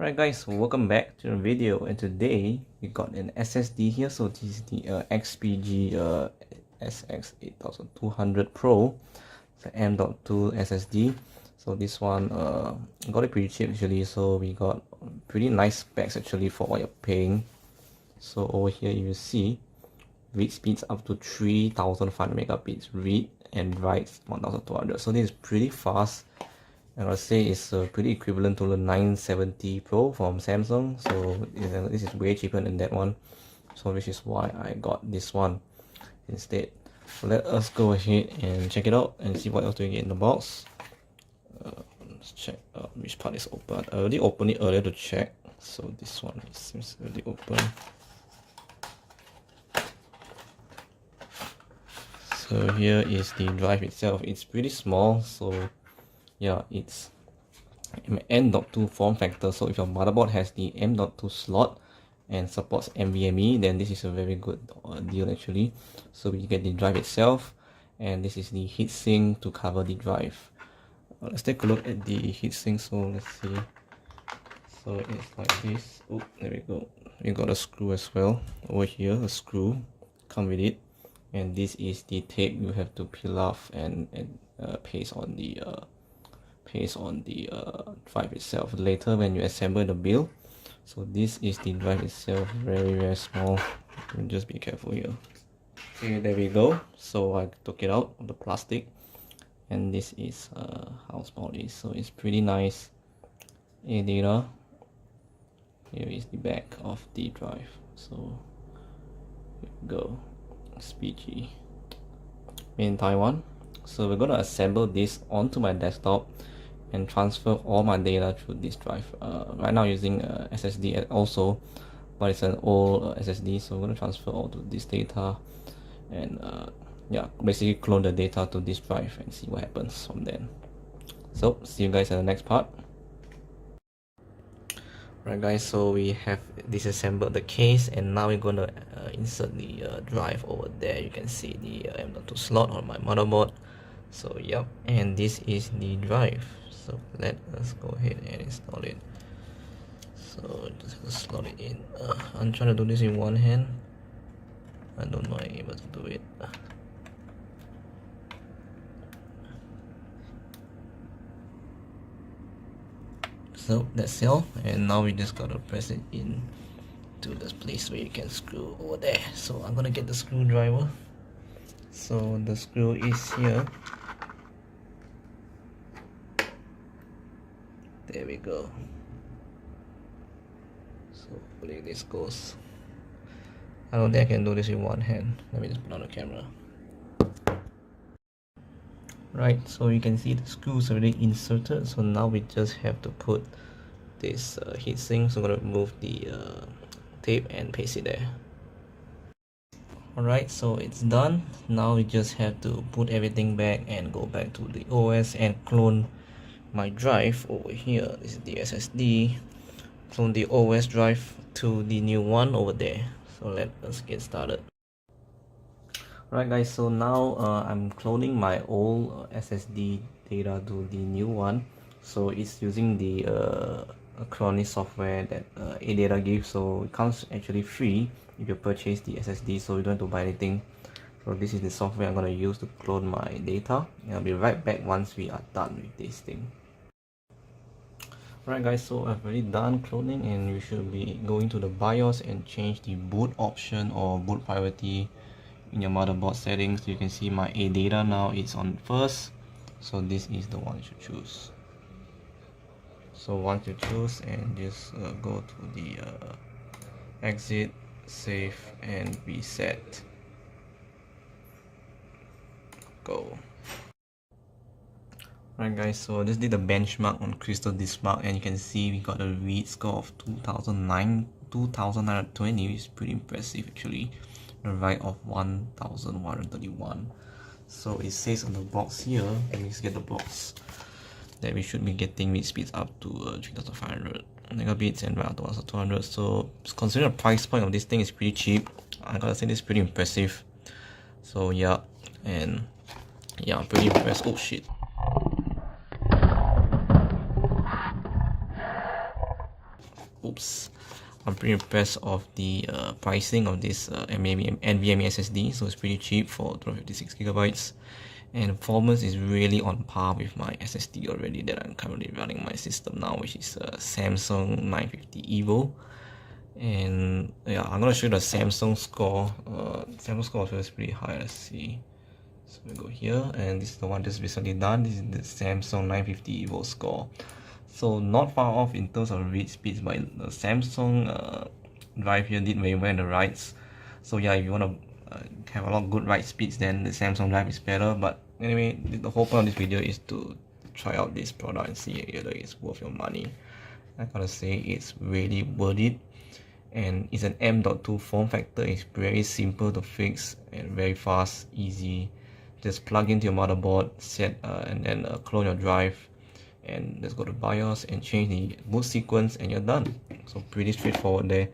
Alright guys, welcome back to the video, and today we got an SSD here. So this is the XPG SX8200 Pro. It's an M.2 SSD. So this one got it pretty cheap actually, so we got pretty nice specs actually for what you're paying. So over here you will see read speeds up to 3500 megabits read and writes 1200. So this is pretty fast. And I'll say it's pretty equivalent to the 970 Pro from Samsung, so this is way cheaper than that one, so which is why I got this one instead. So let us go ahead and check it out and see what else do we get in the box. Let's check which part is open. I already opened it earlier to check, so this one seems already open. So here is the drive itself. It's pretty small, so yeah, it's M.2 form factor. So if your motherboard has the M.2 slot and supports NVMe, then this is a very good deal actually. So you get the drive itself, and this is the heatsink to cover the drive. Let's take a look at the heatsink. So let's see. So it's like this. Oh, there we go. We got a screw as well over here. A screw come with it, and this is the tape you have to peel off and paste on the drive itself later when you assemble the build. So this is the drive itself, very small. Just be careful here. Okay, there we go. So I took it out of the plastic, and this is how small it is. So it's pretty nice. ADATA. Here is the back of the drive. So here we go. XPG made in Taiwan. So we're gonna assemble this onto my desktop and transfer all my data through this drive. Right now using SSD also, but it's an old SSD, so we're going to transfer all to this data and yeah, basically clone the data to this drive and see what happens from then. So see you guys in the next part. Right guys, so we have disassembled the case, and now we're going to insert the drive over there. You can see the M.2 slot on my motherboard. So yep, and this is the drive. So let us go ahead and install it. So just slot it in. I'm trying to do this in one hand. I don't know I'm able to do it. So that's all, and now we just gotta press it in to this place where you can screw over there. So I'm gonna get the screwdriver. So the screw is here. There we go. So hopefully this goes. I don't think I can do this in one hand. Let me just put on the camera. Right, so you can see the screws already inserted. So now we just have to put this heatsink. So I'm gonna remove the tape and paste it there. Alright, so it's done. Now we just have to put everything back and go back to the OS and clone my drive over here. This is the SSD. Clone the OS drive to the new one over there. So let us get started. Alright guys, so now I'm cloning my old SSD data to the new one. So it's using the cloning software that ADATA gives. So it comes actually free if you purchase the SSD, so you don't have to buy anything. So this is the software I'm going to use to clone my data, and I'll be right back once we are done with this thing. Alright guys, so I've already done cloning, and we should be going to the BIOS and change the boot option or boot priority in your motherboard settings. You can see my ADATA now is on first, so this is the one you should choose. So once you choose, and just go to the exit, save and reset. Go. Alright guys, so I just did a benchmark on Crystal Diskmark, and you can see we got a read score of 2920, which is pretty impressive actually. A write of 1131. So it says on the box here, let me get the box, that we should be getting read speeds up to 3500 megabits and write up to 1200. So considering the price point of this thing is pretty cheap, I gotta say this is pretty impressive. So yeah, and yeah, I'm pretty impressed. Oh shit. oops, I'm pretty impressed of the pricing of this NVMe SSD. So it's pretty cheap for 256 gigabytes, and performance is really on par with my SSD already that I'm currently running my system now, which is a Samsung 950 EVO. And yeah, I'm gonna show you the Samsung score. Samsung score is pretty high. Let's see. So we go here, and this is the one that's recently done. This is the Samsung 950 EVO score. So not far off in terms of read speeds, but the Samsung drive here did very well in the writes. So yeah, if you want to have a lot of good write speeds, then the Samsung drive is better. But anyway, the whole point of this video is to try out this product and see whether it's worth your money. I gotta say it's really worth it, and it's an M.2 form factor. It's very simple to fix and very fast, easy. Just plug into your motherboard, set and then clone your drive, and let's go to BIOS and change the boot sequence, and you're done. So pretty straightforward there.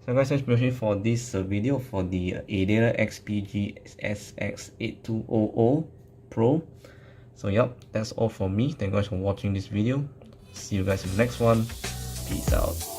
So guys, that's pretty for this video for the ADATA XPG SX8200 Pro. So yep, that's all for me. Thank you guys for watching this video. See you guys in the next one. Peace out.